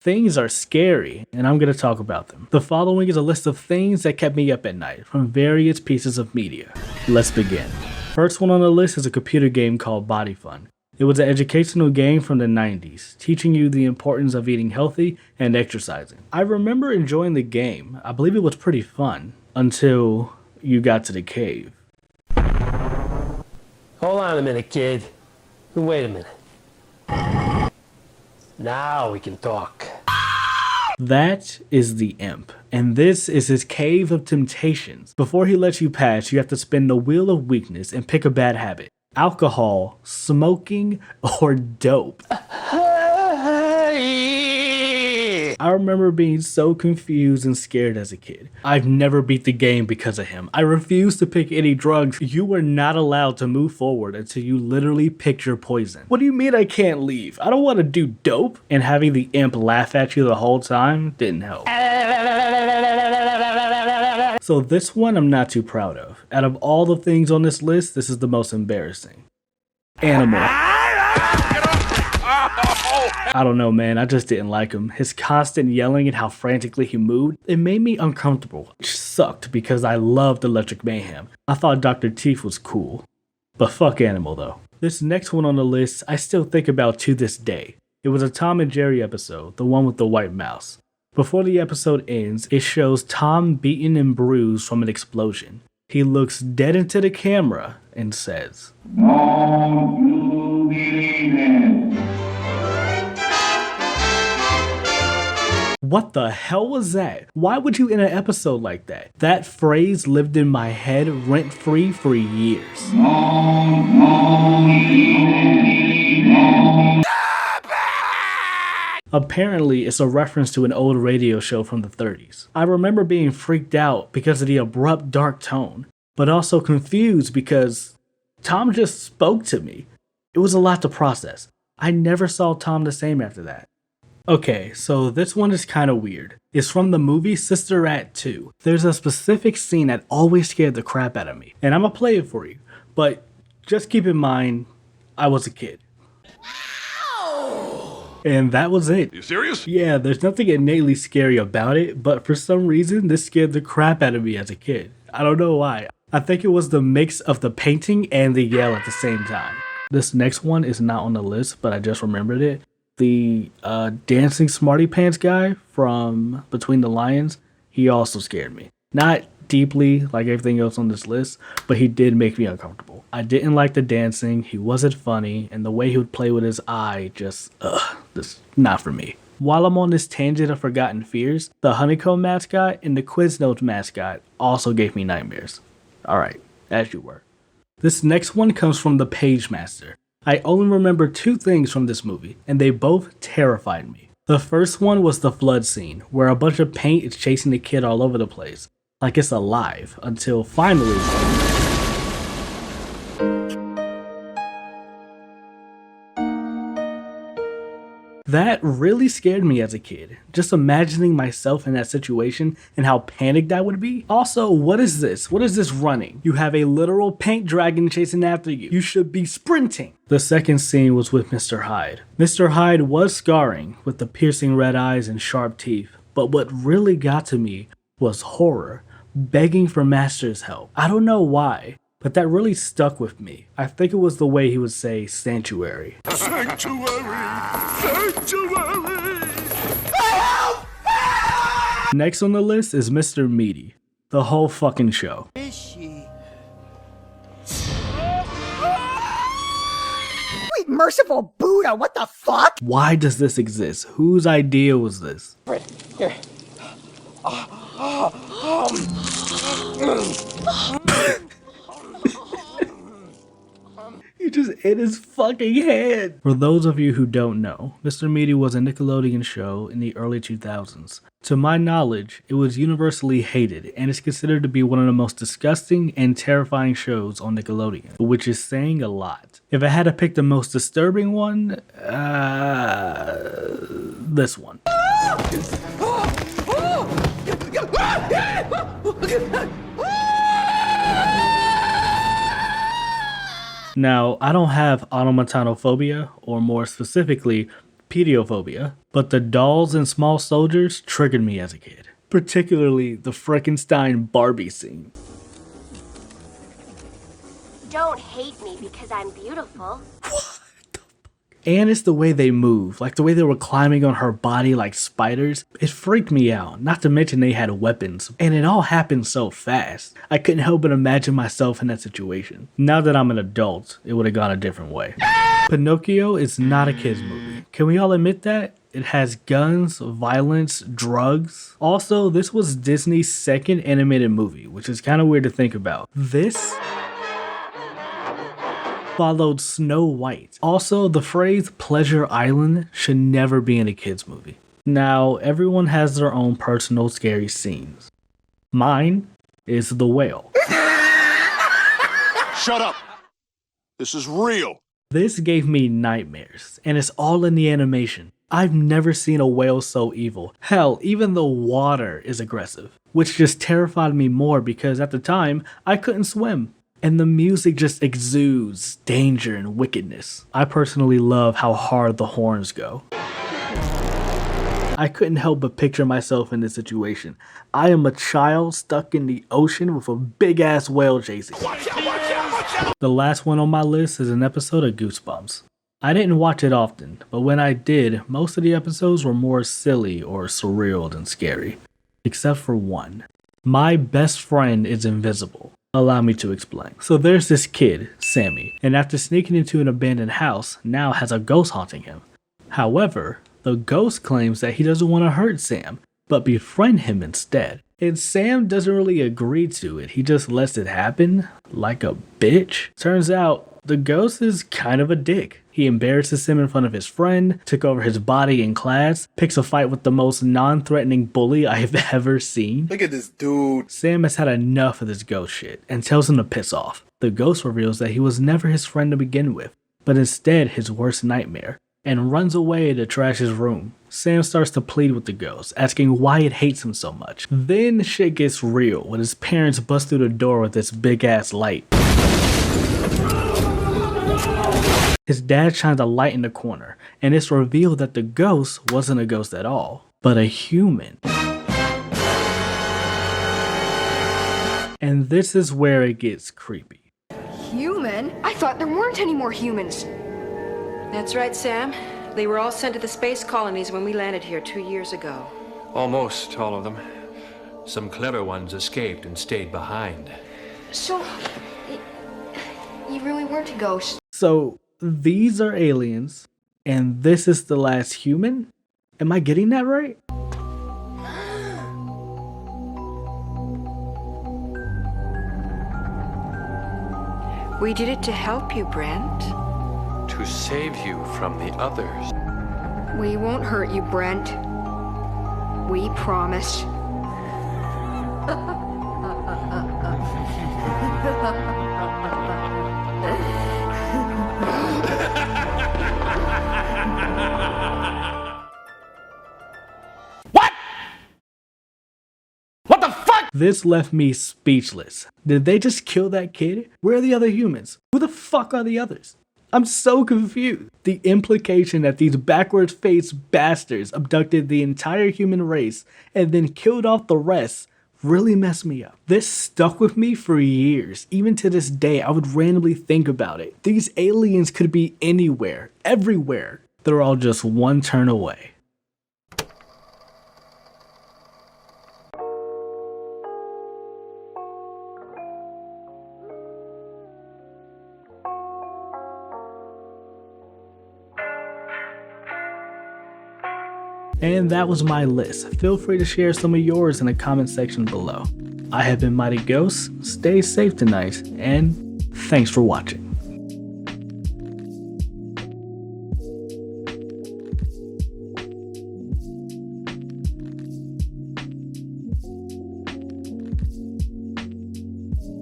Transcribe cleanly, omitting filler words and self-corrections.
Things are scary, and I'm going to talk about them. The following is a list of things that kept me up at night from various pieces of media. Let's begin. First one on the list is a computer game called Body Fun. It was an educational game from the 90s, teaching you the importance of eating healthy and exercising. I remember enjoying the game. I believe it was pretty fun until you got to the cave. Hold on a minute, kid. Wait a minute. Now we can talk. That is the imp, and this is his cave of temptations. Before he lets you pass, you have to spin the wheel of weakness and pick a bad habit. Alcohol, smoking, or dope. I remember being so confused and scared as a kid. I've never beat the game because of him. I refused to pick any drugs. You were not allowed to move forward until you literally picked your poison. What do you mean I can't leave? I don't want to do dope. And having the imp laugh at you the whole time didn't help. So this one I'm not too proud of. Out of all the things on this list, this is the most embarrassing. Animal. I don't know, man, I just didn't like him. His constant yelling and how frantically he moved, it made me uncomfortable, which sucked because I loved Electric Mayhem. I thought Dr. Teeth was cool. But fuck Animal though. This next one on the list, I still think about to this day. It was a Tom and Jerry episode, the one with the white mouse. Before the episode ends, it shows Tom beaten and bruised from an explosion. He looks dead into the camera and says, "Don't you believe it?" What the hell was that? Why would you end an episode like that? That phrase lived in my head rent-free for years. Apparently, it's a reference to an old radio show from the 30s. I remember being freaked out because of the abrupt dark tone, but also confused because Tom just spoke to me. It was a lot to process. I never saw Tom the same after that. Okay, so this one is kind of weird. It's from the movie Sister Act 2. There's a specific scene that always scared the crap out of me, and I'm gonna play it for you, but just keep in mind, I was a kid. And that was it. You serious? Yeah, there's nothing innately scary about it, but for some reason, this scared the crap out of me as a kid. I don't know why. I think it was the mix of the painting and the yell at the same time. This next one is not on the list, but I just remembered it. The dancing smarty pants guy from Between the Lions, he also scared me. Not deeply like everything else on this list, but he did make me uncomfortable. I didn't like the dancing, he wasn't funny, and the way he would play with his eye just, this not for me. While I'm on this tangent of forgotten fears, the honeycomb mascot and the Quiznos mascot also gave me nightmares. Alright, as you were. This next one comes from the Page Master. I only remember two things from this movie, and they both terrified me. The first one was the flood scene, where a bunch of paint is chasing the kid all over the place, like it's alive, until finally... That really scared me as a kid, just imagining myself in that situation and how panicked I would be. Also, what is this? What is this running? You have a literal paint dragon chasing after you. You should be sprinting. The second scene was with Mr. Hyde. Mr. Hyde was scarring with the piercing red eyes and sharp teeth, but what really got to me was horror, begging for Master's help. I don't know why, but that really stuck with me. I think it was the way he would say sanctuary. Sanctuary! Sanctuary! Help! Next on the list is Mr. Meaty. The whole fucking show. Is she? Sweet merciful Buddha, what the fuck? Why does this exist? Whose idea was this? Right, here. He just ate his fucking head. For those of you who don't know, Mr. Meaty was a Nickelodeon show in the early 2000s. To my knowledge, it was universally hated and is considered to be one of the most disgusting and terrifying shows on Nickelodeon, which is saying a lot. If I had to pick the most disturbing one, this one. Now, I don't have automatanophobia, or more specifically, pediophobia, but the dolls and small soldiers triggered me as a kid. Particularly the Frankenstein Barbie scene. Don't hate me because I'm beautiful. And it's the way they move, like the way they were climbing on her body like spiders. It freaked me out, not to mention they had weapons. And it all happened so fast. I couldn't help but imagine myself in that situation. Now that I'm an adult, it would have gone a different way. Pinocchio is not a kid's movie. Can we all admit that? It has guns, violence, drugs. Also, this was Disney's second animated movie, which is kind of weird to think about. This followed Snow White. Also, the phrase Pleasure Island should never be in a kid's movie. Now, everyone has their own personal scary scenes. Mine is the whale. Shut up! This is real! This gave me nightmares, and it's all in the animation. I've never seen a whale so evil. Hell, even the water is aggressive, which just terrified me more because at the time, I couldn't swim. And the music just exudes danger and wickedness. I personally love how hard the horns go. I couldn't help but picture myself in this situation. I am a child stuck in the ocean with a big ass whale chasing. The last one on my list is an episode of Goosebumps. I didn't watch it often, but when I did, most of the episodes were more silly or surreal than scary. Except for one. My best friend is invisible. Allow me to explain. So there's this kid, Sammy, and after sneaking into an abandoned house, now has a ghost haunting him. However, the ghost claims that he doesn't want to hurt Sam, but befriend him instead. And Sam doesn't really agree to it, he just lets it happen, like a bitch. Turns out, the ghost is kind of a dick. He embarrasses him in front of his friend, took over his body in class, picks a fight with the most non-threatening bully I have ever seen. Look at this dude. Sam has had enough of this ghost shit and tells him to piss off. The ghost reveals that he was never his friend to begin with, but instead his worst nightmare, and runs away to trash his room. Sam starts to plead with the ghost, asking why it hates him so much. Then shit gets real when his parents bust through the door with this big ass light. His dad shines a light in the corner, and it's revealed that the ghost wasn't a ghost at all, but a human. And this is where it gets creepy. Human? I thought there weren't any more humans. That's right, Sam. They were all sent to the space colonies when we landed here 2 years ago. Almost all of them. Some clever ones escaped and stayed behind. So, you really weren't a ghost? So, these are aliens, and this is the last human? Am I getting that right? We did it to help you, Brent. To save you from the others. We won't hurt you, Brent. We promise. This left me speechless. Did they just kill that kid? Where are the other humans? Who the fuck are the others? I'm so confused. The implication that these backwards-faced bastards abducted the entire human race and then killed off the rest really messed me up. This stuck with me for years. Even to this day, I would randomly think about it. These aliens could be anywhere, everywhere. They're all just one turn away. And that was my list. Feel free to share some of yours in the comment section below. I have been Mighty Ghost, stay safe tonight, and thanks for watching.